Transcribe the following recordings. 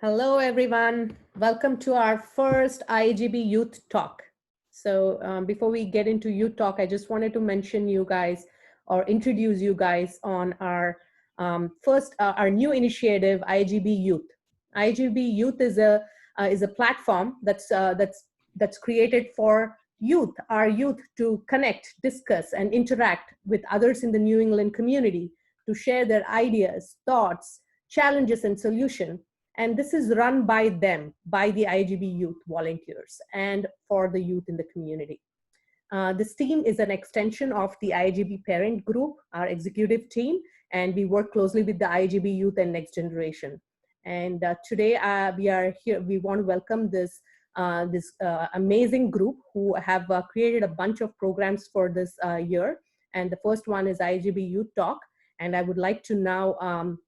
Hello, everyone. Welcome to our first IAGB Youth Talk. So before we get into Youth Talk, I just wanted to mention you guys or introduce you guys on our our new initiative, IAGB Youth. IAGB Youth is a platform that's created for youth, our youth, to connect, discuss, and interact with others in the New England community to share their ideas, thoughts, challenges, and solutions. And this is run by them, by the IAGB youth volunteers and for the youth in the community. This team is an extension of the IAGB parent group, our executive team, and we work closely with the IAGB youth and next generation. And today we are here, we want to welcome this amazing group who have created a bunch of programs for this year. And the first one is IAGB Youth Talk. And I would like to now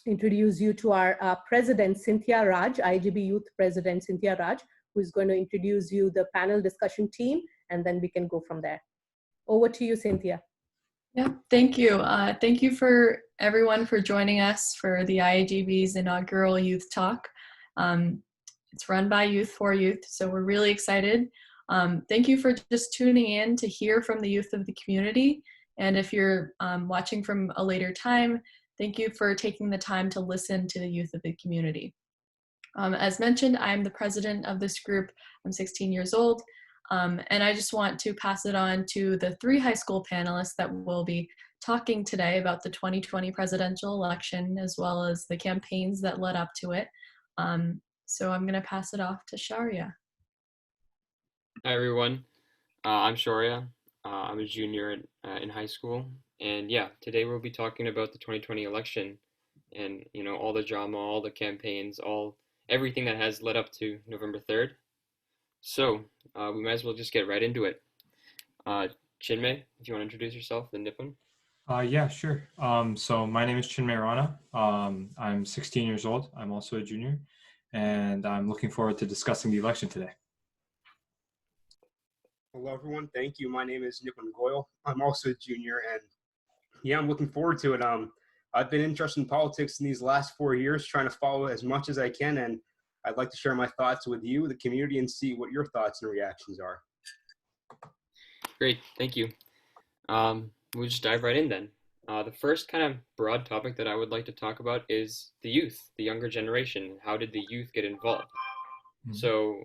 introduce you to our president, Cynthia Raj, IAGB Youth President Cynthia Raj, who is going to introduce you the panel discussion team, and then we can go from there. Over to you, Cynthia. Yeah, thank you. Thank you for everyone for joining us for the IAGB's inaugural Youth Talk. It's run by Youth for Youth, so we're really excited. Thank you for just tuning in to hear from the youth of the community. And if you're watching from a later time, thank you for taking the time to listen to the youth of the community. As mentioned, I'm the president of this group. I'm 16 years old, and I just want to pass it on to the 3 high school panelists that will be talking today about the 2020 presidential election, as well as the campaigns that led up to it. So I'm going to pass it off to Sharia. Hi, everyone. I'm Sharia. I'm a junior in high school. And yeah, today we'll be talking about the 2020 election and, you know, all the drama, all the campaigns, everything that has led up to November 3rd. So we might as well just get right into it. Chinmay, do you want to introduce yourself and Nipun? Yeah, sure. So my name is Chinmay Rana. I'm 16 years old. I'm also a junior, and I'm looking forward to discussing the election today. Hello, everyone. Thank you. My name is Nipun Goyal. I'm also a junior, and yeah, I'm looking forward to it. I've been interested in politics in these last 4 years, trying to follow as much as I can, and I'd like to share my thoughts with you, the community, and see what your thoughts and reactions are. Great, thank you. We'll just dive right in then. The first kind of broad topic that I would like to talk about is the youth, the younger generation. How did the youth get involved? Mm-hmm. So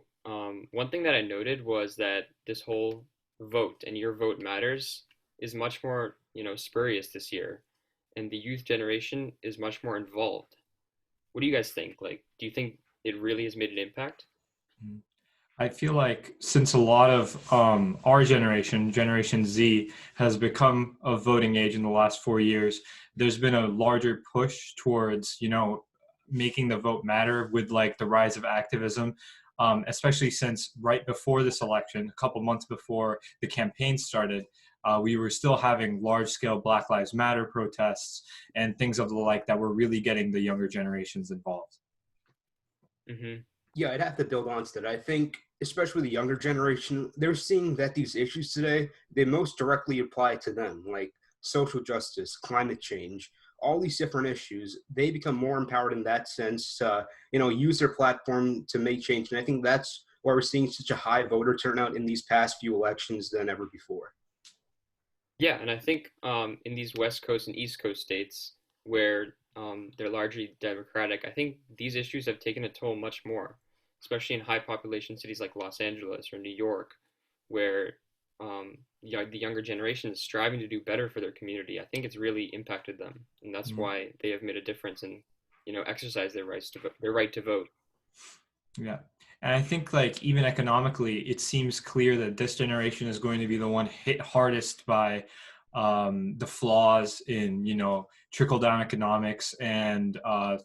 one thing that I noted was that this whole vote and your vote matters is much more, spurious this year, and the youth generation is much more involved. What do you guys think? Like, do you think it really has made an impact? I feel like since a lot of our generation, Generation Z, has become a voting age in the last 4 years, there's been a larger push towards, making the vote matter with like the rise of activism, especially since right before this election, a couple months before the campaign started, we were still having large-scale Black Lives Matter protests and things of the like that were really getting the younger generations involved. Mm-hmm. Yeah, I'd have to build on to that. I think, especially the younger generation, they're seeing that these issues today, they most directly apply to them, like social justice, climate change, all these different issues. They become more empowered in that sense, use their platform to make change. And I think that's why we're seeing such a high voter turnout in these past few elections than ever before. Yeah, and I think in these West Coast and East Coast states where they're largely Democratic, I think these issues have taken a toll much more, especially in high population cities like Los Angeles or New York, where the younger generation is striving to do better for their community. I think it's really impacted them, and that's why they have made a difference and exercise their right to vote. Yeah. And I think like even economically, it seems clear that this generation is going to be the one hit hardest by the flaws in, trickle down economics and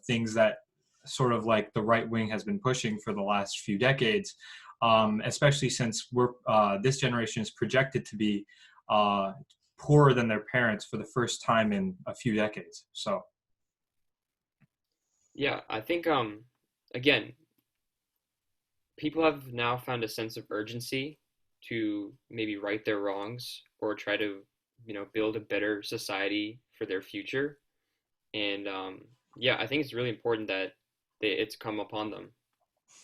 things that sort of like the right wing has been pushing for the last few decades, especially since this generation is projected to be poorer than their parents for the first time in a few decades. So. Yeah, I think, again, people have now found a sense of urgency to maybe right their wrongs or try to, build a better society for their future. And I think it's really important that it's come upon them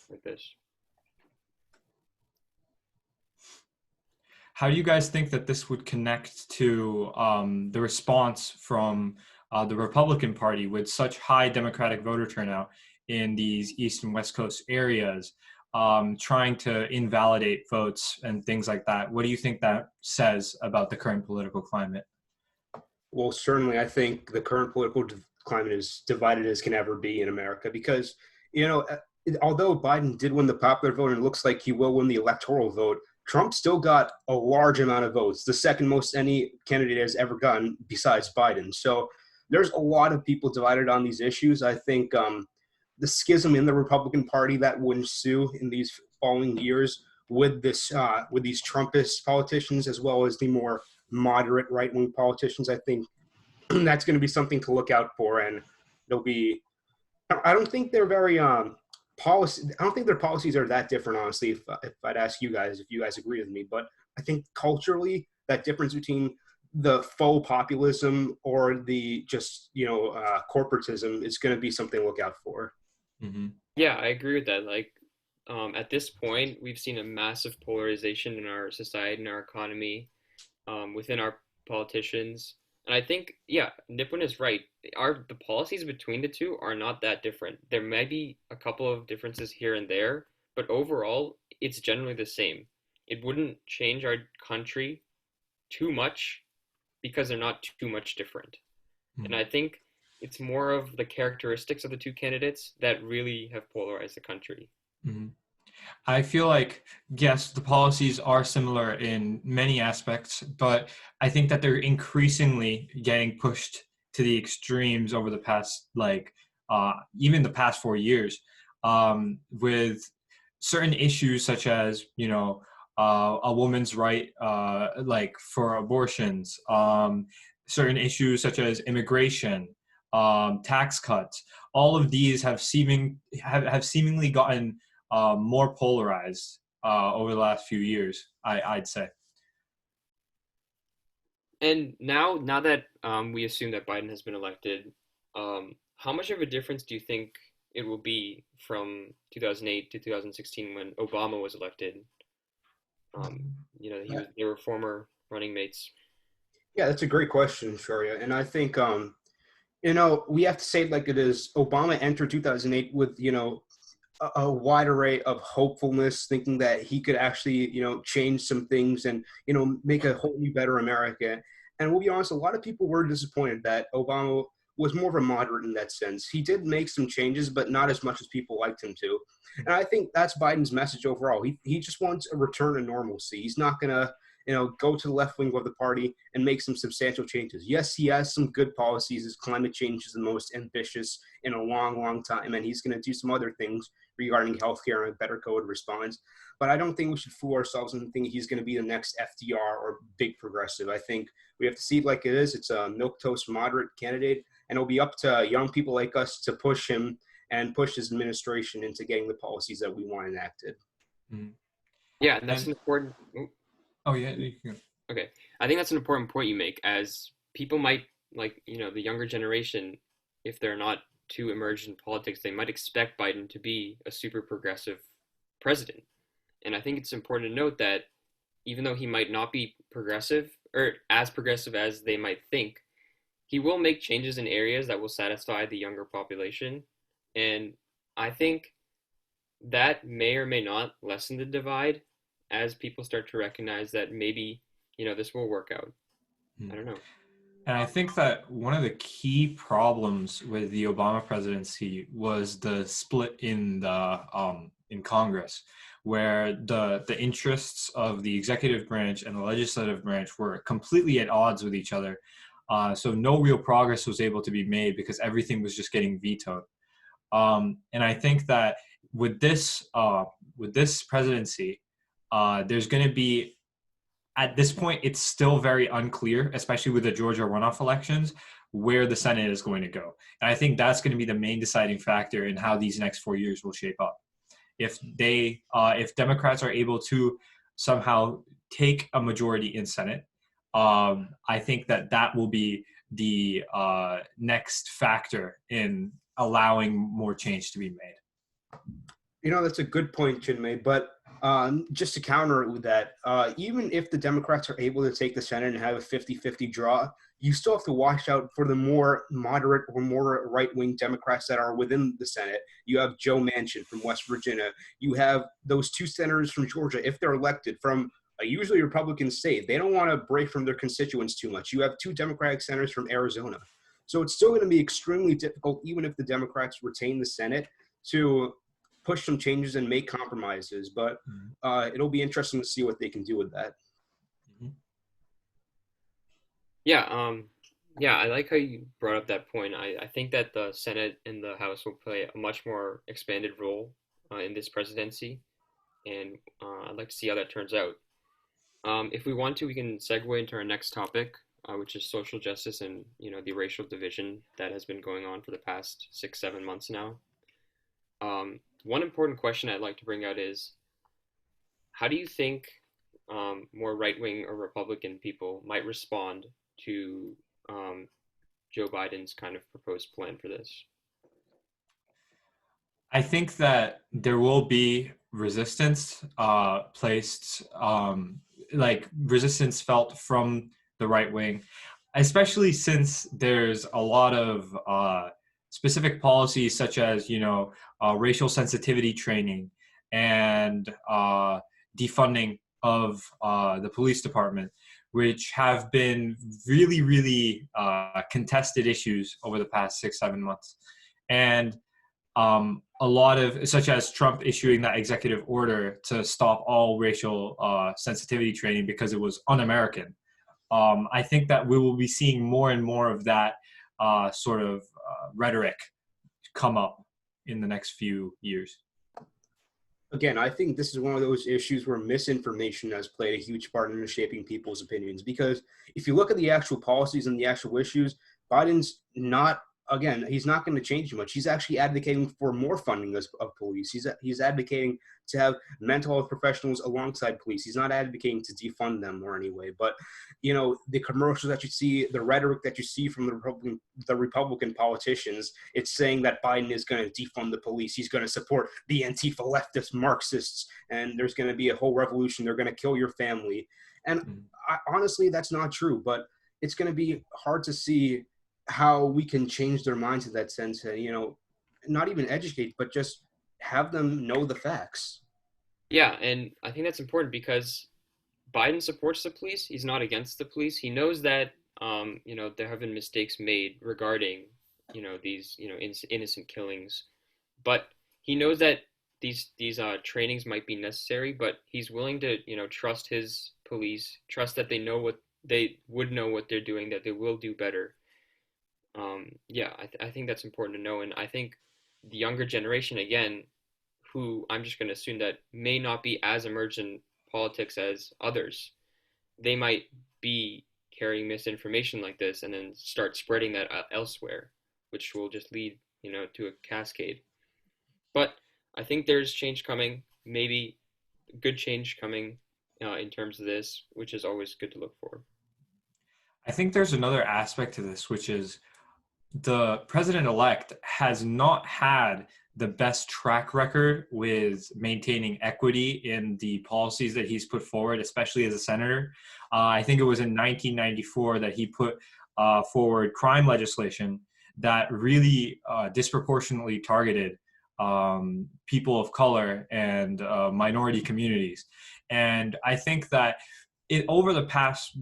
like this. How do you guys think that this would connect to the response from the Republican Party with such high Democratic voter turnout in these East and West Coast areas, trying to invalidate votes and things like that? What do you think that says about the current political climate? Well, certainly, I think the current political climate is divided as can ever be in America because, although Biden did win the popular vote and it looks like he will win the electoral vote, Trump still got a large amount of votes, the second most any candidate has ever gotten besides Biden. So there's a lot of people divided on these issues. I think the schism in the Republican Party that will ensue in these following years with these Trumpist politicians as well as the more moderate right-wing politicians, I think that's going to be something to look out for. And they'll be, I don't think they're very policy. I don't think their policies are that different, honestly. If I'd ask you guys, if you guys agree with me, but I think culturally that difference between the faux populism or the just corporatism is going to be something to look out for. Mm-hmm. Yeah, I agree with that. Like, at this point, we've seen a massive polarization in our society and our economy, within our politicians. And I think, yeah, Nipun is right. The policies between the two are not that different. There may be a couple of differences here and there, but overall, it's generally the same. It wouldn't change our country too much because they're not too much different. Mm-hmm. And I think it's more of the characteristics of the two candidates that really have polarized the country. Mm-hmm. I feel like, yes, the policies are similar in many aspects, but I think that they're increasingly getting pushed to the extremes over the past, even the past 4 years, with certain issues such as, a woman's right, for abortions, certain issues such as immigration, tax cuts. All of these have seemingly gotten more polarized over the last few years, I'd say. And now that we assume that Biden has been elected, how much of a difference do you think it will be from 2008 to 2016 when Obama was elected? They were former running mates. Yeah, that's a great question, Sharia. And I think, we have to say it like it is. Obama entered 2008 with, a wide array of hopefulness, thinking that he could actually, change some things and, make a whole new, better America. And we'll be honest, a lot of people were disappointed that Obama was more of a moderate in that sense. He did make some changes, but not as much as people liked him to. And I think that's Biden's message overall. He just wants a return to normalcy. He's not going to, go to the left wing of the party and make some substantial changes. Yes, he has some good policies. His climate change is the most ambitious in a long, long time. And he's going to do some other things regarding healthcare and a better COVID response. But I don't think we should fool ourselves and think he's going to be the next FDR or big progressive. I think we have to see it like it is. It's a milquetoast moderate candidate, and it'll be up to young people like us to push him and push his administration into getting the policies that we want enacted. Mm-hmm. Yeah, and that's an important. Oh yeah, you can. Okay, I think that's an important point you make. As people might the younger generation, if they're not too immersed in politics, they might expect Biden to be a super progressive president. And I think it's important to note that even though he might not be progressive or as progressive as they might think, he will make changes in areas that will satisfy the younger population. And I think that may or may not lessen the divide as people start to recognize that maybe, this will work out. I don't know. And I think that one of the key problems with the Obama presidency was the split in the in Congress, where the interests of the executive branch and the legislative branch were completely at odds with each other. So no real progress was able to be made because everything was just getting vetoed. And I think that with this presidency, there's going to be, at this point, it's still very unclear, especially with the Georgia runoff elections, where the Senate is going to go. And I think that's going to be the main deciding factor in how these next 4 years will shape up. If Democrats are able to somehow take a majority in Senate, I think that will be the next factor in allowing more change to be made. That's a good point, Chinmay. But just to counter it with that, even if the Democrats are able to take the Senate and have a 50-50 draw, you still have to watch out for the more moderate or more right-wing Democrats that are within the Senate. You have Joe Manchin from West Virginia. You have those 2 senators from Georgia, if they're elected, from a usually Republican state. They don't want to break from their constituents too much. You have 2 Democratic senators from Arizona. So it's still going to be extremely difficult, even if the Democrats retain the Senate, to push some changes and make compromises. But it'll be interesting to see what they can do with that. Yeah, I like how you brought up that point. I think that the Senate and the House will play a much more expanded role in this presidency, and I'd like to see how that turns out. If we want to, we can segue into our next topic, which is social justice and the racial division that has been going on for the past 6-7 months now. One important question I'd like to bring out is, how do you think more right-wing or Republican people might respond to Joe Biden's kind of proposed plan for this? I think that there will be resistance placed, like resistance felt from the right wing, especially since there's a lot of specific policies such as, racial sensitivity training and defunding of the police department, which have been really, really contested issues over the past 6-7 months. And a lot of, such as Trump issuing that executive order to stop all racial sensitivity training because it was un-American. I think that we will be seeing more and more of that sort of rhetoric come up in the next few years. Again, I think this is one of those issues where misinformation has played a huge part in shaping people's opinions. Because if you look at the actual policies and the actual issues, Biden's not, again, he's not going to change much. He's actually advocating for more funding of police. He's advocating to have mental health professionals alongside police. He's not advocating to defund them or any way. But, the commercials that you see, the rhetoric that you see from the Republican politicians, it's saying that Biden is going to defund the police. He's going to support the Antifa leftist Marxists, and there's going to be a whole revolution. They're going to kill your family. And honestly, that's not true. But it's going to be hard to see how we can change their minds in that sense and, not even educate, but just have them know the facts. Yeah, and I think that's important because Biden supports the police. He's not against the police. He knows that, there have been mistakes made regarding, these, innocent killings, but he knows that these trainings might be necessary, but he's willing to, trust his police, trust that they would know what they're doing, that they will do better. I think that's important to know. And I think the younger generation, again, who I'm just going to assume that may not be as immersed in politics as others, they might be carrying misinformation like this and then start spreading that elsewhere, which will just lead, to a cascade. But I think there's change coming, maybe good change coming in terms of this, which is always good to look for. I think there's another aspect to this, which is the president-elect has not had the best track record with maintaining equity in the policies that he's put forward, especially as a senator. I think it was in 1994 that he put forward crime legislation that really disproportionately targeted people of color and minority communities. And I think that over the past,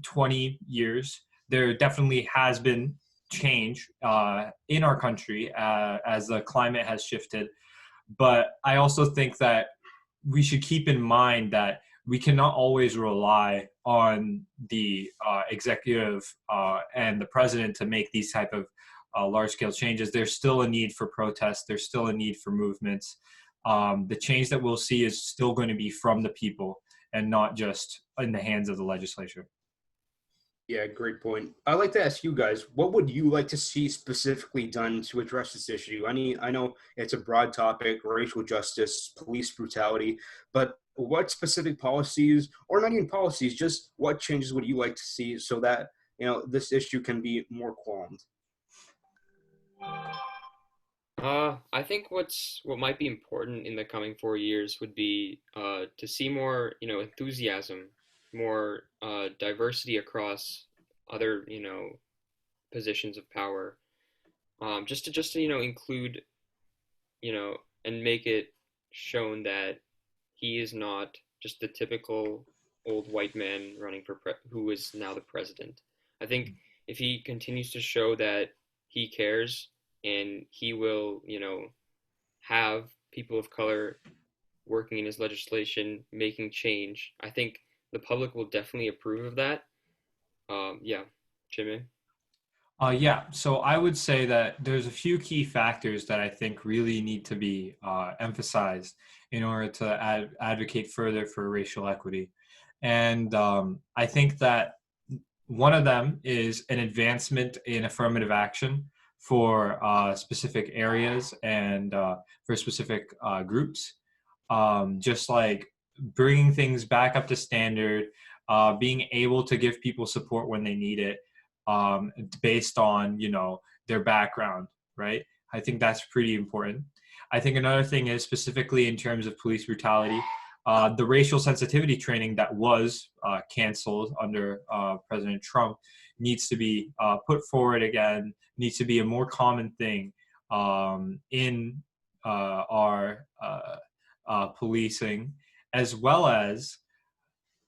20 years, there definitely has been change in our country as the climate has shifted. But I also think that we should keep in mind that we cannot always rely on the executive and the president to make these type of large-scale changes. There's still a need for protests. There's still a need for movements. The change that we'll see is still going to be from the people and not just in the hands of the legislature. Yeah, great point. I'd like to ask you guys, what would you like to see specifically done to address this issue? I know it's a broad topic, racial justice, police brutality, but what specific policies, or not even policies, just what changes would you like to see so that, this issue can be more qualmed? I think what might be important in the coming 4 years would be to see more, enthusiasm, more diversity across other, positions of power. Just to include, you know, and make it shown that he is not just the typical old white man running for who is now the president. I think if he continues to show that he cares and he will, have people of color working in his legislation, making change, I think the public will definitely approve of that. Yeah, Jimmy. Yeah, so I would say that there's a few key factors that I think really need to be emphasized in order to advocate further for racial equity. And I think that one of them is an advancement in affirmative action for specific areas and for specific groups. Just like bringing things back up to standard, being able to give people support when they need it, based on their background, right? I think that's pretty important. I think another thing is specifically in terms of police brutality, the racial sensitivity training that was canceled under President Trump needs to be put forward again, needs to be a more common thing in our policing, as well as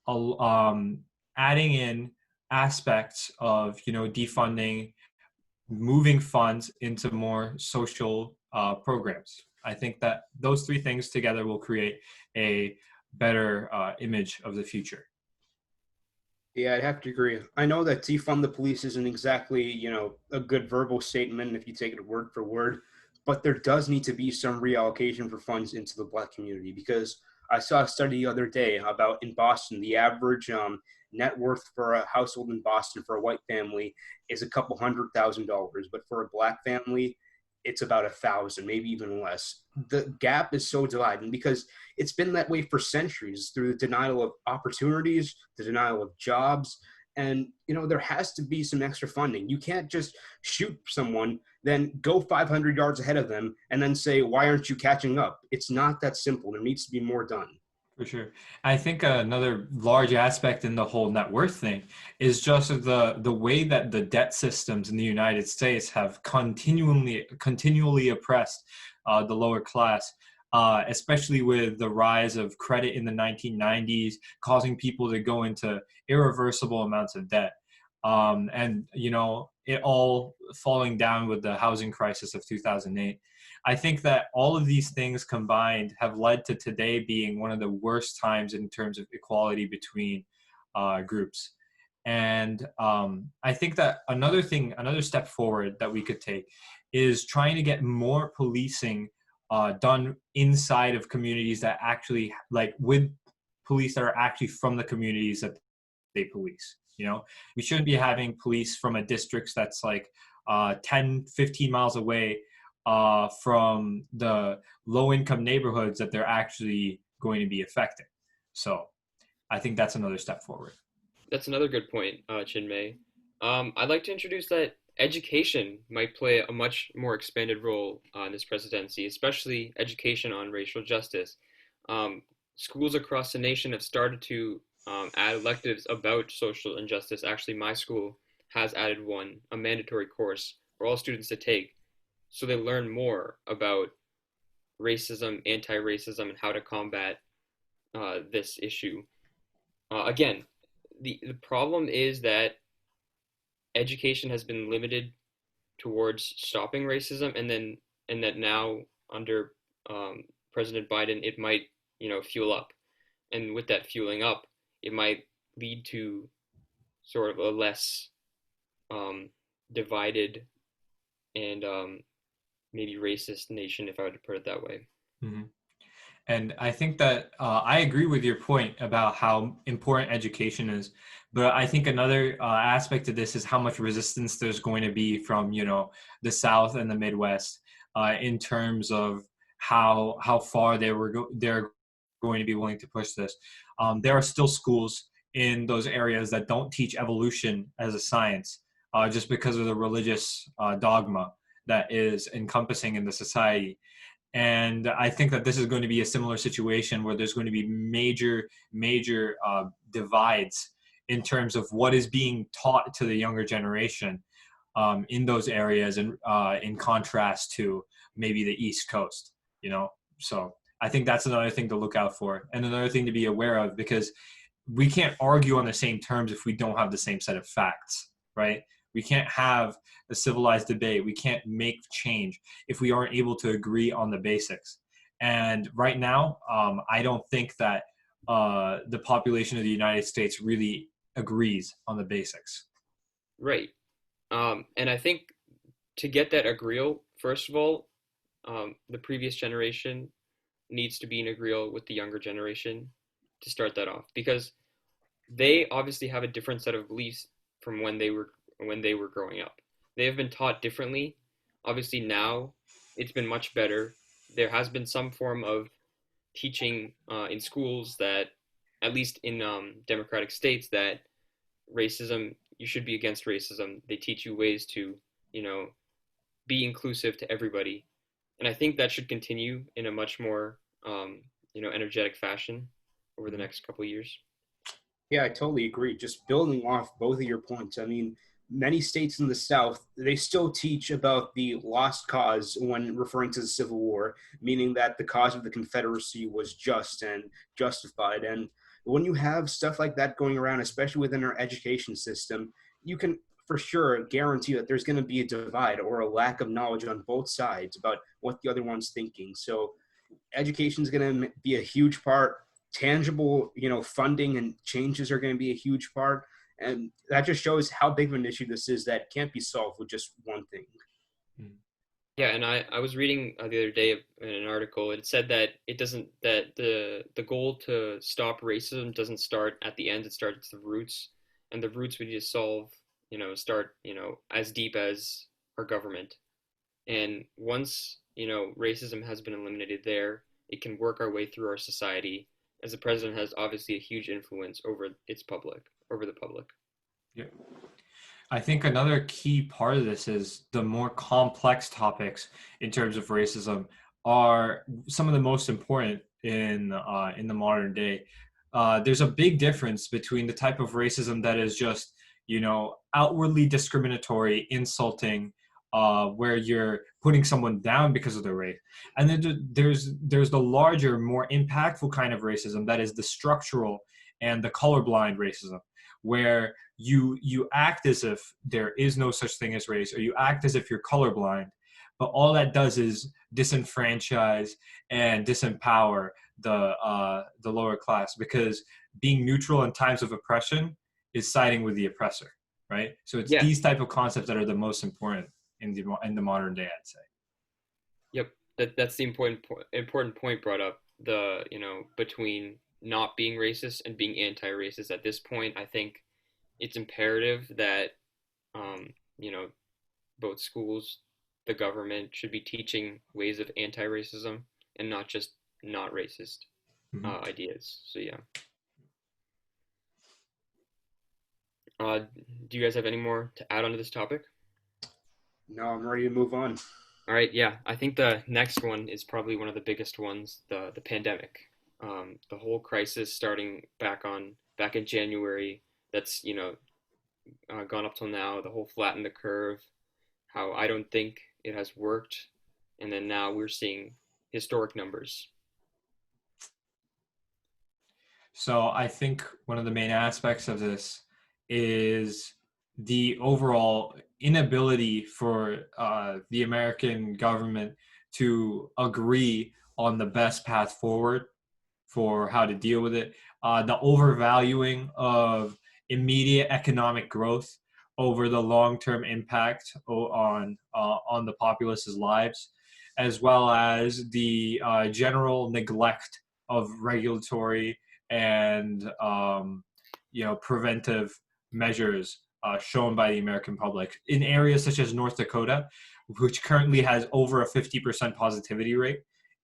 adding in aspects of defunding, moving funds into more social programs. I think that those three things together will create a better image of the future. Yeah, I'd have to agree. I know that defund the police isn't exactly, a good verbal statement if you take it word for word, but there does need to be some reallocation for funds into the Black community because I saw a study the other day about in Boston, the average net worth for a household in Boston for a white family is a couple $100,000, but for a Black family, it's about 1,000, maybe even less. The gap is so dividing because it's been that way for centuries through the denial of opportunities, the denial of jobs, and there has to be some extra funding. You can't just shoot someone, then go 500 yards ahead of them, and then say, "Why aren't you catching up?" It's not that simple. There needs to be more done. For sure. I think another large aspect in the whole net worth thing is just the way that the debt systems in the United States have continually oppressed the lower class, especially with the rise of credit in the 1990s, causing people to go into irreversible amounts of debt. And it all falling down with the housing crisis of 2008. I think that all of these things combined have led to today being one of the worst times in terms of equality between groups. And I think that another step forward that we could take is trying to get more policing done inside of communities that actually, like, with police that are actually from the communities that they police. We shouldn't be having police from a district that's like 10, 15 miles away from the low-income neighborhoods that they're actually going to be affecting. So I think that's another step forward. That's another good point, Chinmay. I'd like to introduce that education might play a much more expanded role in this presidency, especially education on racial justice. Schools across the nation have started to add electives about social injustice. Actually, my school has added one, a mandatory course for all students to take, so they learn more about racism, anti-racism, and how to combat this issue. Again, the problem is that education has been limited towards stopping racism, and that now under President Biden, it might fuel up, and with that fueling up, it might lead to sort of a less divided and maybe racist nation, if I were to put it that way. Mm-hmm. And I think that I agree with your point about how important education is. But I think another aspect of this is how much resistance there's going to be from, the South and the Midwest in terms of how far they're going to be willing to push this. There are still schools in those areas that don't teach evolution as a science just because of the religious dogma that is encompassing in the society. And I think that this is going to be a similar situation where there's going to be major divides in terms of what is being taught to the younger generation in those areas, and in contrast to maybe the East Coast, So I think that's another thing to look out for, and another thing to be aware of, because we can't argue on the same terms if we don't have the same set of facts, right? We can't have a civilized debate. We can't make change if we aren't able to agree on the basics. And right now, I don't think that the population of the United States really agrees on the basics. Right. And I think to get that agreeal, first of all, the previous generation needs to be in agreeal with the younger generation to start that off, because they obviously have a different set of beliefs from when they were growing up. They have been taught differently. Obviously now it's been much better. There has been some form of teaching in schools that, at least in democratic states, that you should be against racism. They teach you ways to, be inclusive to everybody. And I think that should continue in a much more, energetic fashion over the next couple of years. Yeah, I totally agree. Just building off both of your points. I mean, many states in the South, they still teach about the lost cause when referring to the Civil War, meaning that the cause of the Confederacy was just and justified. And when you have stuff like that going around, especially within our education system, you can for sure guarantee that there's going to be a divide or a lack of knowledge on both sides about what the other one's thinking. So education is going to be a huge part. Tangible, funding and changes are going to be a huge part. And that just shows how big of an issue this is that can't be solved with just one thing. Yeah, and I was reading the other day in an article. It said that the goal to stop racism doesn't start at the end. It starts at the roots, and the roots we need to start as deep as our government. And once racism has been eliminated there, it can work our way through our society, as the president has obviously a huge influence over the public. Yeah. I think another key part of this is the more complex topics in terms of racism are some of the most important in the modern day. There's a big difference between the type of racism that is just, outwardly discriminatory, insulting, where you're putting someone down because of their race. And then there's the larger, more impactful kind of racism that is the structural and the colorblind racism, where you act as if there is no such thing as race, or you act as if you're colorblind, but all that does is disenfranchise and disempower the lower class, because being neutral in times of oppression is siding with the oppressor, right? So it's these type of concepts that are the most important in the modern day, I'd say. Yep, that's the important point brought up. Between not being racist and being anti-racist. At this point, I think it's imperative that both schools, the government, should be teaching ways of anti-racism and not just not racist ideas. So yeah. Do you guys have any more to add on to this topic? No, I'm ready to move on. All right, yeah. I think the next one is probably one of the biggest ones, the pandemic. The whole crisis starting back in January, that's, gone up till now, the whole flatten the curve, how I don't think it has worked. And then now we're seeing historic numbers. So I think one of the main aspects of this is the overall inability for the American government to agree on the best path forward for how to deal with it. The overvaluing of immediate economic growth over the long-term impact on the populace's lives, as well as the general neglect of regulatory and preventive measures shown by the American public in areas such as North Dakota, which currently has over a 50% positivity rate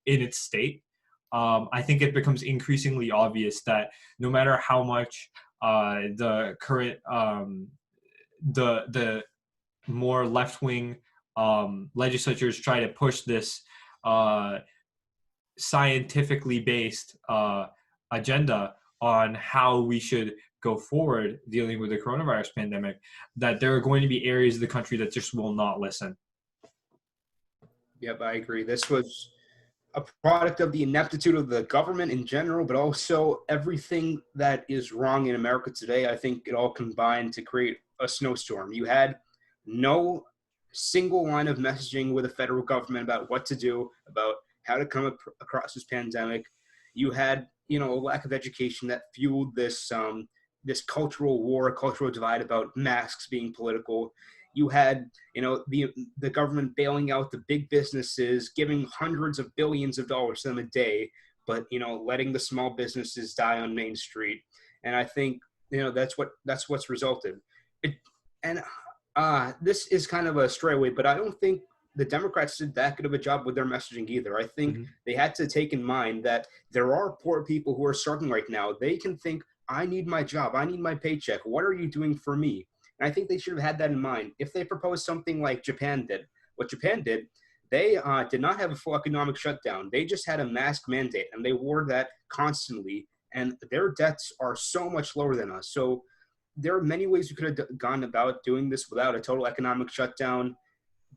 in its state. I think it becomes increasingly obvious that no matter how much the current the more left-wing legislatures try to push this scientifically based agenda on how we should go forward dealing with the coronavirus pandemic, that there are going to be areas of the country that just will not listen. Yep, I agree. This was a product of the ineptitude of the government in general, but also everything that is wrong in America today. I think it all combined to create a snowstorm. You had no single line of messaging with the federal government about what to do, about how to come across this pandemic. You had, a lack of education that fueled this this cultural war, cultural divide about masks being political. You had, the government bailing out the big businesses, giving hundreds of billions of dollars to them a day, but letting the small businesses die on Main Street. And I think that's what's resulted. This is kind of a stray away, but I don't think the Democrats did that good of a job with their messaging either. I think they had to take in mind that there are poor people who are struggling right now. They can think, I need my job, I need my paycheck. What are you doing for me? And I think they should have had that in mind. If they proposed something like Japan did, what Japan did, they did not have a full economic shutdown. They just had a mask mandate, and they wore that constantly. And their deaths are so much lower than us. So there are many ways we could have gone about doing this without a total economic shutdown.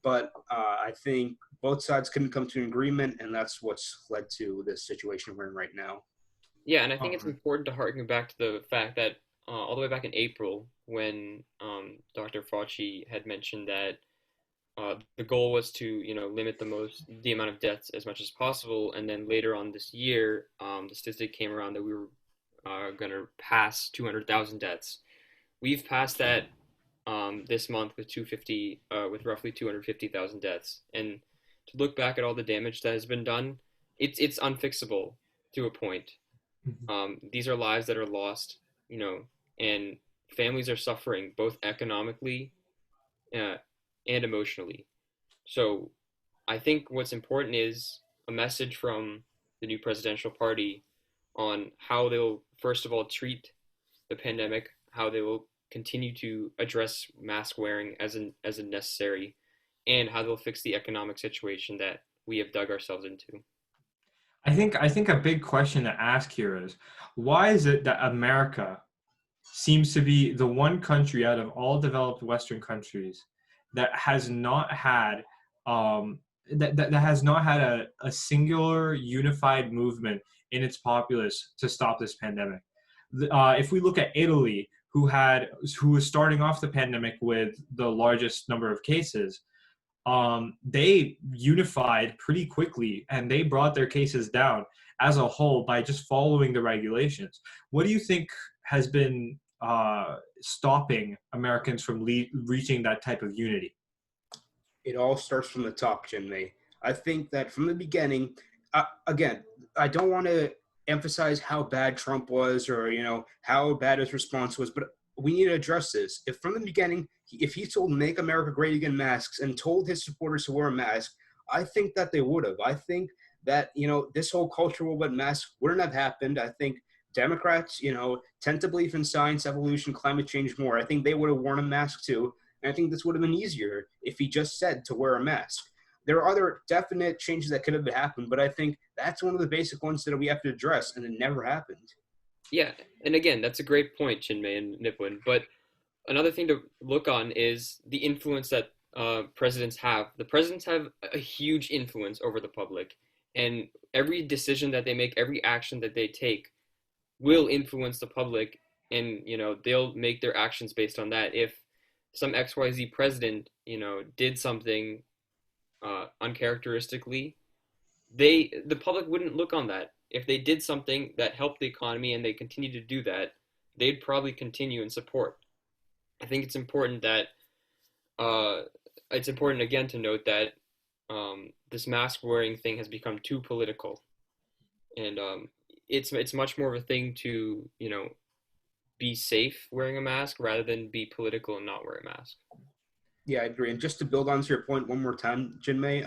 But I think both sides couldn't come to an agreement, and that's what's led to this situation we're in right now. Yeah, and I think it's important to harken back to the fact that all the way back in April, when Dr. Fauci had mentioned that the goal was to, limit the amount of deaths as much as possible, and then later on this year, the statistic came around that we were going to pass 200,000 deaths. We've passed that this month with roughly 250,000 deaths, and to look back at all the damage that has been done, it's unfixable to a point. These are lives that are lost, and families are suffering both economically and emotionally. So I think what's important is a message from the new presidential party on how they'll, first of all, treat the pandemic, how they will continue to address mask wearing as a necessary, and how they'll fix the economic situation that we have dug ourselves into. I think a big question to ask here is, why is it that America seems to be the one country out of all developed Western countries that has not had that has not had a singular unified movement in its populace to stop this pandemic? If we look at Italy, who was starting off the pandemic with the largest number of cases, they unified pretty quickly, and they brought their cases down as a whole by just following the regulations. What do you think has been stopping Americans from reaching that type of unity? It all starts from the top, Jinmei. I think that from the beginning, again, I don't want to emphasize how bad Trump was or, how bad his response was, but we need to address this. If from the beginning, if he told Make America Great Again masks and told his supporters to wear a mask, I think that they would have. I think that, this whole cultural about masks wouldn't have happened. I think Democrats, tend to believe in science, evolution, climate change more. I think they would have worn a mask too. And I think this would have been easier if he just said to wear a mask. There are other definite changes that could have happened, but I think that's one of the basic ones that we have to address, and it never happened. Yeah, and again, that's a great point, Chinmay and Nipwin. But another thing to look on is the influence that presidents have. The presidents have a huge influence over the public, and every decision that they make, every action that they take will influence the public, and they'll make their actions based on that. If some XYZ president did something uncharacteristically, the public wouldn't look on that. If they did something that helped the economy and they continue to do that, they'd probably continue in support. I think it's important that again to note that this mask wearing thing has become too political, and it's much more of a thing to be safe wearing a mask rather than be political and not wear a mask. Yeah, I agree. And just to build on to your point one more time, Jinmei,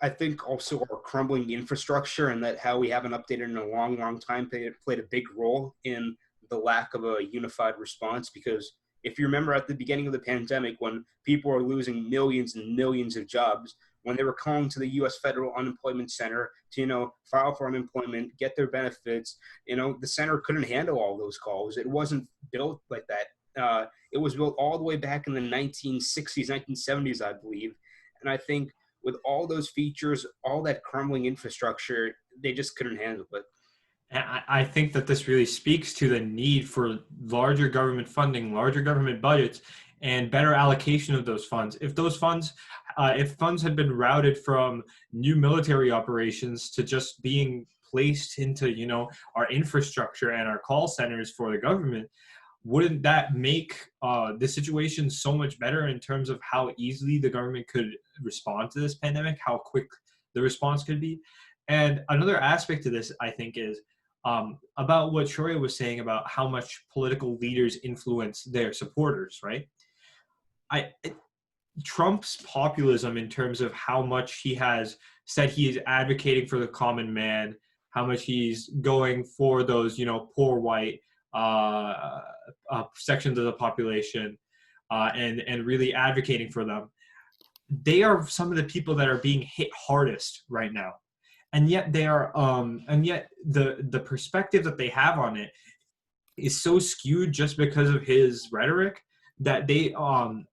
I think also our crumbling infrastructure and that how we haven't updated in a long, long time played a big role in the lack of a unified response, because If you remember at the beginning of the pandemic, when people were losing millions and millions of jobs, when they were calling to the U.S. Federal Unemployment Center to, file for unemployment, get their benefits, the center couldn't handle all those calls. It wasn't built like that. It was built all the way back in the 1960s, 1970s, I believe. And I think with all those features, all that crumbling infrastructure, they just couldn't handle it. I think that this really speaks to the need for larger government funding, larger government budgets, and better allocation of those funds. If those funds, if funds had been routed from new military operations to just being placed into, our infrastructure and our call centers for the government, wouldn't that make the situation so much better in terms of how easily the government could respond to this pandemic, how quick the response could be? And another aspect to this, I think, is about what Shoria was saying about how much political leaders influence their supporters, right? Trump's populism in terms of how much he has said he is advocating for the common man, how much he's going for those, poor white sections of the population, and really advocating for them. They are some of the people that are being hit hardest right now. And yet they are, and yet the perspective that they have on it is so skewed just because of his rhetoric that they,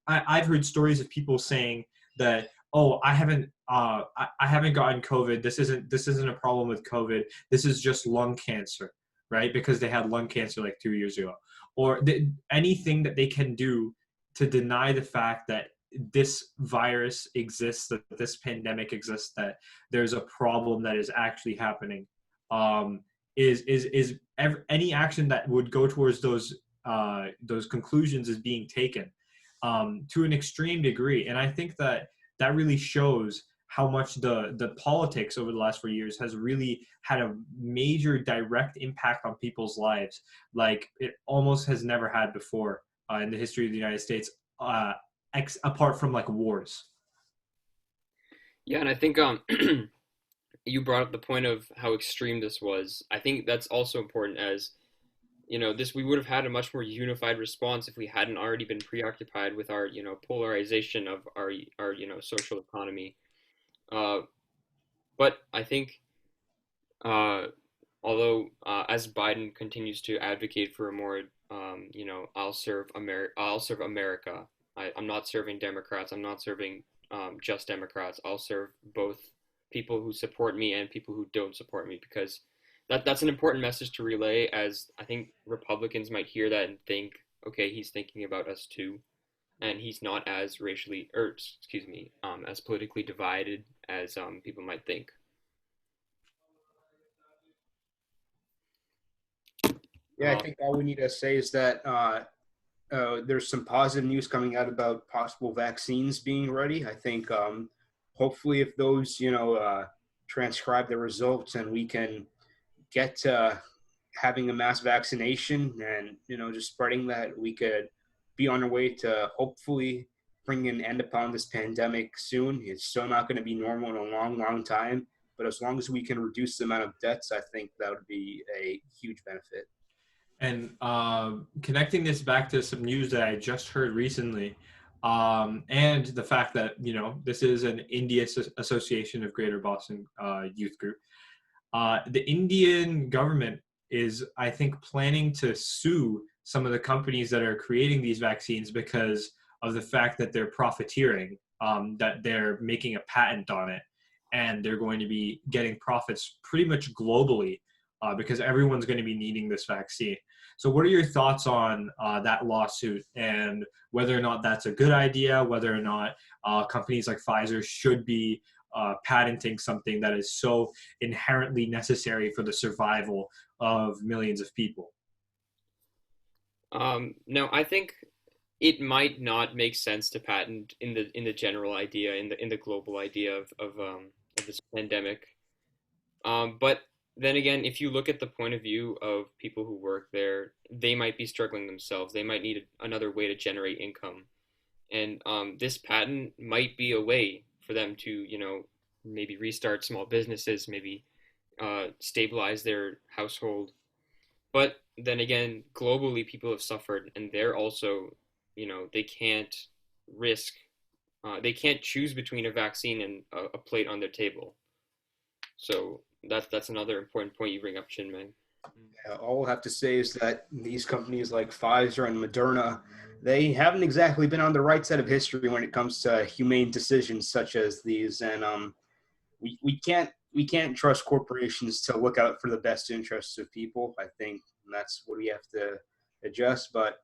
I've heard stories of people saying that, oh, I haven't gotten COVID. This isn't a problem with COVID. This is just lung cancer, right? Because they had lung cancer like 2 years ago, or anything that they can do to deny the fact that this virus exists, that this pandemic exists, that there's a problem that is actually happening, any action that would go towards those conclusions is being taken to an extreme degree. And I think that really shows how much the politics over the last 4 years has really had a major direct impact on people's lives, like it almost has never had before in the history of the United States, apart from like wars. Yeah, and I think you brought up the point of how extreme this was. I think that's also important, as this, we would have had a much more unified response if we hadn't already been preoccupied with our polarization of our social economy. But I think although as Biden continues to advocate for a more I'll serve America. I'm not serving Democrats. I'm not serving just Democrats. I'll serve both people who support me and people who don't support me, because that's an important message to relay, as I think Republicans might hear that and think, okay, he's thinking about us too, and he's not as as politically divided as people might think. Yeah, I think all we need to say is that there's some positive news coming out about possible vaccines being ready. I think hopefully if those, transcribe the results and we can get to having a mass vaccination and, just spreading that, we could be on our way to hopefully bring an end upon this pandemic soon. It's still not going to be normal in a long, long time, but as long as we can reduce the amount of deaths, I think that would be a huge benefit. And connecting this back to some news that I just heard recently, and the fact that, this is an India Association of Greater Boston Youth Group. The Indian government is, I think, planning to sue some of the companies that are creating these vaccines because of the fact that they're profiteering, that they're making a patent on it, and they're going to be getting profits pretty much globally because everyone's going to be needing this vaccine. So what are your thoughts on that lawsuit, and whether or not that's a good idea, whether or not companies like Pfizer should be patenting something that is so inherently necessary for the survival of millions of people? No, I think it might not make sense to patent in the general idea, in the global idea of this pandemic. But then again, if you look at the point of view of people who work there, they might be struggling themselves. They might need another way to generate income. And this patent might be a way for them to, maybe restart small businesses, maybe stabilize their household. But then again, globally, people have suffered, and they're also they can't risk, they can't choose between a vaccine and a plate on their table. So that's another important point you bring up, Chinmay. All we'll have to say is that these companies like Pfizer and Moderna, they haven't exactly been on the right side of history when it comes to humane decisions such as these. And we can't trust corporations to look out for the best interests of people. I think that's what we have to adjust. But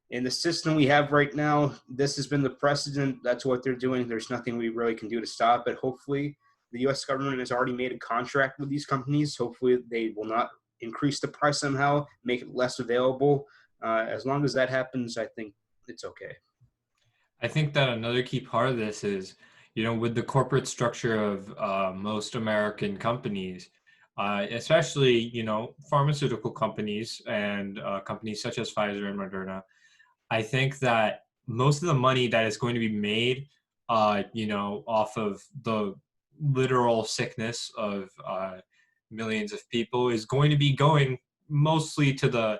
in the system we have right now, this has been the precedent. That's what they're doing. There's nothing we really can do to stop it. Hopefully, the U.S. government has already made a contract with these companies. Hopefully, they will not increase the price somehow, make it less available. As long as that happens, I think it's okay. I think that another key part of this is, with the corporate structure of most American companies, especially, pharmaceutical companies and companies such as Pfizer and Moderna, I think that most of the money that is going to be made, off of the literal sickness of millions of people is going to be going mostly to the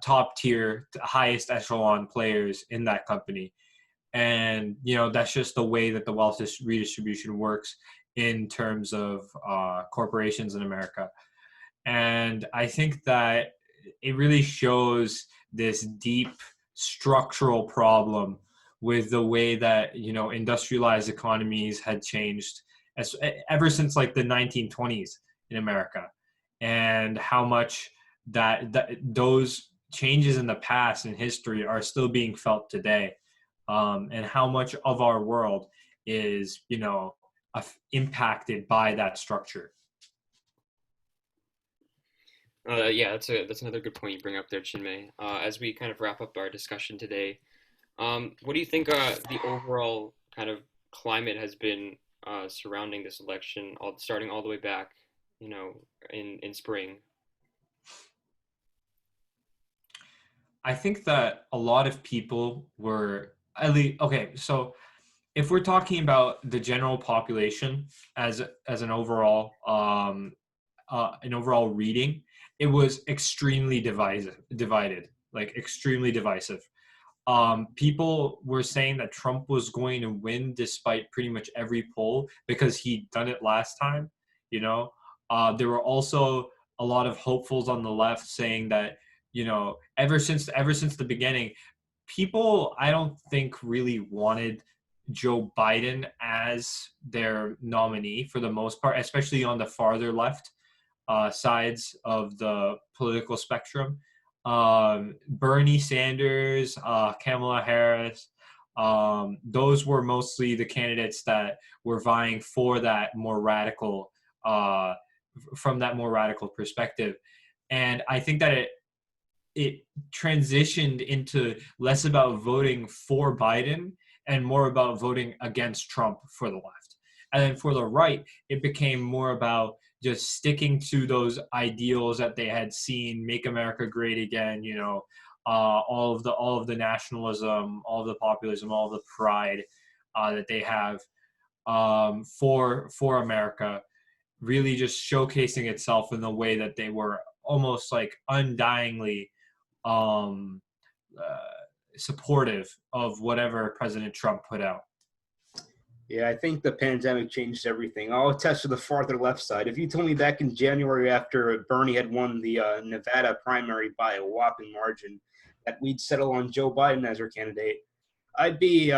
top tier, highest echelon players in that company. And that's just the way that the wealth redistribution works in terms of corporations in America. And I think that it really shows this deep structural problem with the way that industrialized economies had changed ever since like the 1920s in America, and how much that those changes in the past in history are still being felt today. And how much of our world is, impacted by that structure. Yeah, that's another good point you bring up there, Chinmay. As we kind of wrap up our discussion today, what do you think the overall kind of climate has been surrounding this election, starting all the way back, in spring? I think that a lot of people were at least okay. So if we're talking about the general population as an overall reading, it was extremely divided, like extremely divisive. People were saying that Trump was going to win despite pretty much every poll because he'd done it last time. There were also a lot of hopefuls on the left saying that ever since the beginning, people I don't think really wanted Joe Biden as their nominee for the most part, especially on the farther left sides of the political spectrum. Bernie Sanders, Kamala Harris, those were mostly the candidates that were vying for that more radical, from that more radical perspective. And I think that it transitioned into less about voting for Biden and more about voting against Trump for the left. And then for the right, it became more about just sticking to those ideals that they had seen, make America great again, all of the nationalism, all of the populism, all of the pride that they have for America, really just showcasing itself in the way that they were almost like undyingly supportive of whatever President Trump put out. Yeah, I think the pandemic changed everything. I'll attest to the farther left side. If you told me back in January after Bernie had won the Nevada primary by a whopping margin that we'd settle on Joe Biden as our candidate, I'd be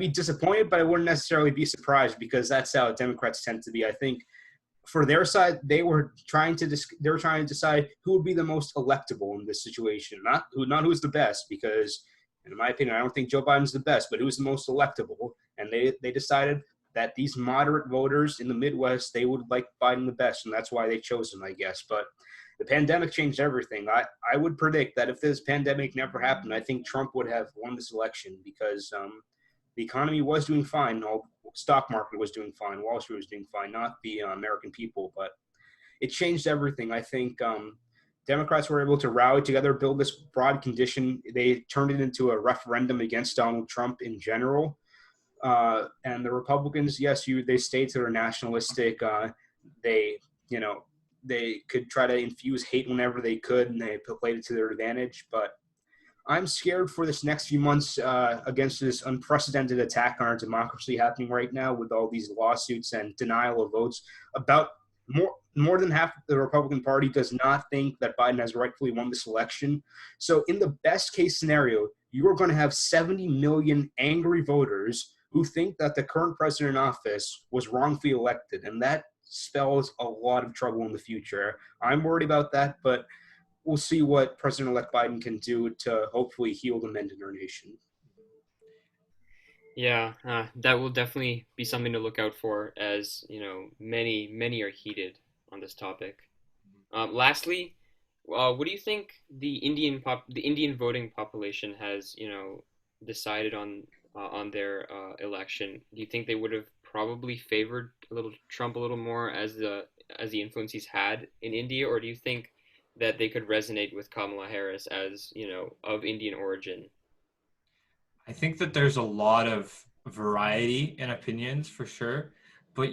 disappointed, but I wouldn't necessarily be surprised because that's how Democrats tend to be. I think for their side, they were trying to decide who would be the most electable in this situation, not who's the best, because in my opinion, I don't think Joe Biden's the best, but who's the most electable. And they decided that these moderate voters in the Midwest, they would like Biden the best, and that's why they chose him, I guess. But the pandemic changed everything. I would predict that if this pandemic never happened, I think Trump would have won this election because the economy was doing fine. The stock market was doing fine. Wall Street was doing fine, not the American people. But it changed everything. I think Democrats were able to rally together, build this broad condition. They turned it into a referendum against Donald Trump in general. And the Republicans, yes, they stayed to their nationalistic. They could try to infuse hate whenever they could, and they played it to their advantage. But I'm scared for this next few months against this unprecedented attack on our democracy happening right now with all these lawsuits and denial of votes. About more than half of the Republican Party does not think that Biden has rightfully won this election. So in the best case scenario, you are going to have 70 million angry voters who think that the current president in office was wrongfully elected, and that spells a lot of trouble in the future. I'm worried about that, but we'll see what President-elect Biden can do to hopefully heal the men in our nation. Yeah, that will definitely be something to look out for, as many are heated on this topic. Lastly, what do you think the Indian voting population has decided on their election? Do you think they would have probably favored Trump a little more as the influence he's had in India, or do you think that they could resonate with Kamala Harris as of Indian origin? I think that there's a lot of variety in opinions for sure. But,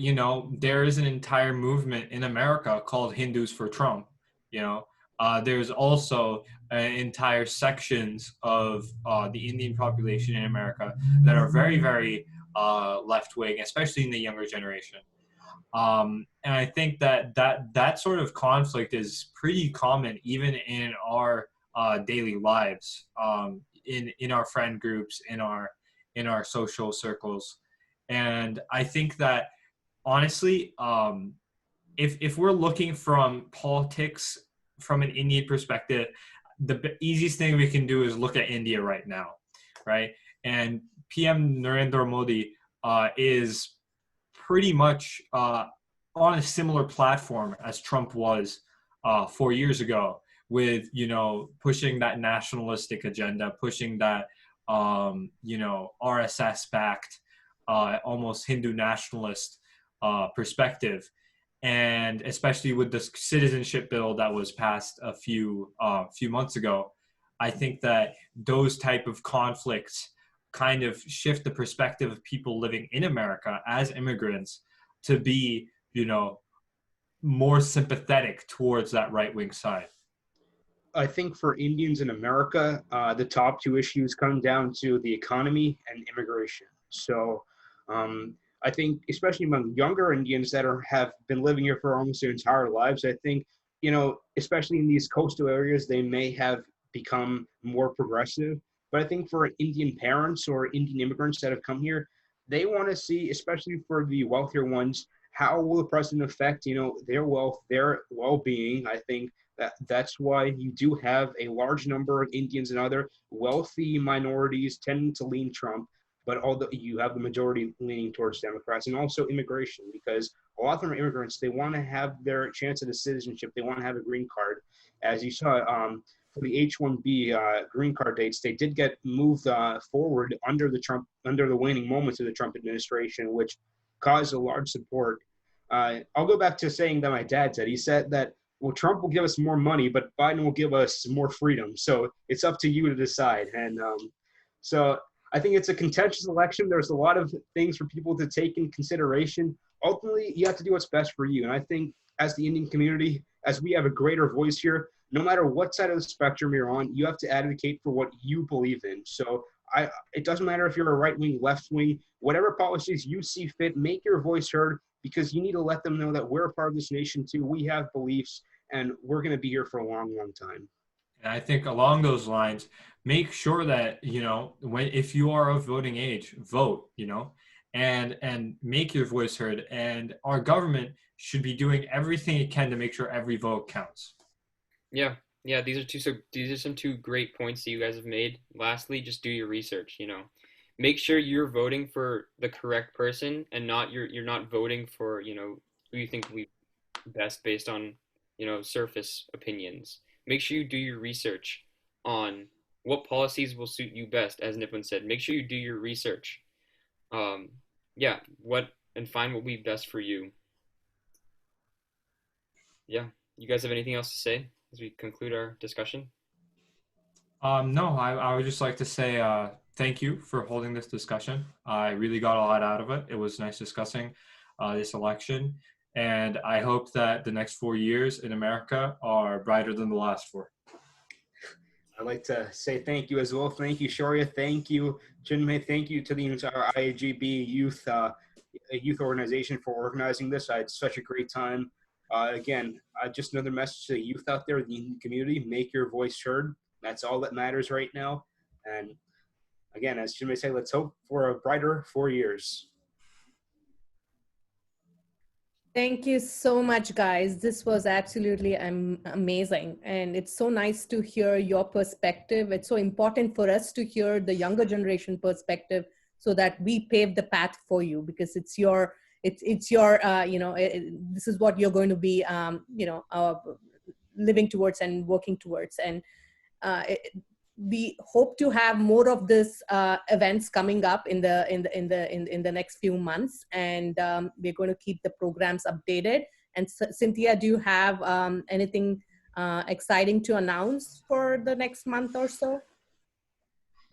there is an entire movement in America called Hindus for Trump. There's also entire sections of the Indian population in America that are very, very left wing, especially in the younger generation. And I think that sort of conflict is pretty common even in our daily lives, in our friend groups, in our social circles. And I think that honestly, if we're looking from politics from an Indian perspective, the easiest thing we can do is look at India right now, right? And PM Narendra Modi is pretty much on a similar platform as Trump was 4 years ago, with pushing that nationalistic agenda, pushing that RSS backed, almost Hindu nationalist perspective, and especially with the citizenship bill that was passed a few months ago. I think that those type of conflicts kind of shift the perspective of people living in America as immigrants to be, more sympathetic towards that right-wing side. I think for Indians in America, the top two issues come down to the economy and immigration. So I think, especially among younger Indians that have been living here for almost their entire lives, I think, especially in these coastal areas, they may have become more progressive. But I think for Indian parents or Indian immigrants that have come here, they want to see, especially for the wealthier ones, how will the president affect, their wealth, their well-being. I think that's why you do have a large number of Indians and other wealthy minorities tending to lean Trump, but although you have the majority leaning towards Democrats, and also immigration, because a lot of them are immigrants. They want to have their chance at a citizenship. They want to have a green card. As you saw, for the H-1B green card dates, they did get moved forward under the waning moments of the Trump administration, which caused a large support. I'll go back to saying that my dad said. He said that, well, Trump will give us more money, but Biden will give us more freedom. So it's up to you to decide. And so I think it's a contentious election. There's a lot of things for people to take in consideration. Ultimately, you have to do what's best for you. And I think as the Indian community, as we have a greater voice here, no matter what side of the spectrum you're on, you have to advocate for what you believe in. So it doesn't matter if you're a right wing, left wing, whatever policies you see fit, make your voice heard, because you need to let them know that we're a part of this nation too. We have beliefs, and we're going to be here for a long, long time. And I think along those lines, make sure that, if you are of voting age, vote, and make your voice heard. And our government should be doing everything it can to make sure every vote counts. Yeah, these are some two great points that you guys have made. Lastly, just do your research. Make sure you're voting for the correct person, and you're not voting for who you think will be best based on surface opinions. Make sure you do your research on what policies will suit you best. As Nipun said, make sure you do your research. And find what will be best for you. Yeah, you guys have anything else to say as we conclude our discussion? No, I would just like to say thank you for holding this discussion. I really got a lot out of it. It was nice discussing this election. And I hope that the next 4 years in America are brighter than the last 4. I'd like to say thank you as well. Thank you, Sharia. Thank you, Jinmei. Thank you to the entire IAGB youth organization for organizing this. I had such a great time. Again, just another message to the youth out there in the community: make your voice heard. That's all that matters right now. And again, as Jinmei said, let's hope for a brighter 4 years. Thank you so much, guys. This was absolutely amazing. And it's so nice to hear your perspective. It's so important for us to hear the younger generation perspective so that we pave the path for you, because it's your, this is what you're going to be, living towards and working towards. And we hope to have more of this events coming up in the next few months, and we're going to keep the programs updated. And Cynthia, do you have anything exciting to announce for the next month or so?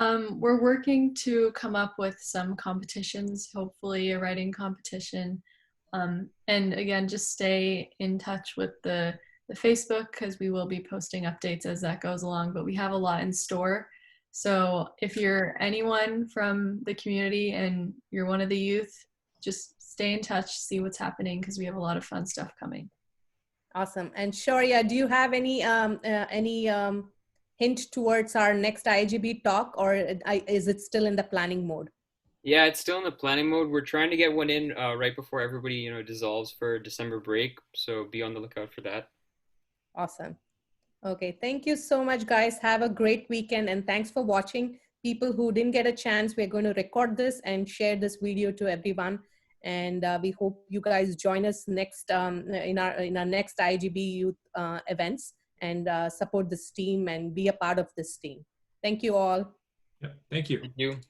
We're working to come up with some competitions, hopefully a writing competition. And again, just stay in touch with the Facebook, because we will be posting updates as that goes along, but we have a lot in store. So if you're anyone from the community and you're one of the youth, just stay in touch, see what's happening, because we have a lot of fun stuff coming. Awesome. And Sharia, do you have any hint towards our next IAGB talk, or is it still in the planning mode? Yeah, it's still in the planning mode. We're trying to get one in right before everybody, dissolves for December break. So be on the lookout for that. Awesome. Okay, thank you so much, guys. Have a great weekend, and thanks for watching. People who didn't get a chance, we're going to record this and share this video to everyone. And we hope you guys join us next in our next IAGB Youth events, and support this team and be a part of this team. Thank you all. Yeah, thank you. Thank you.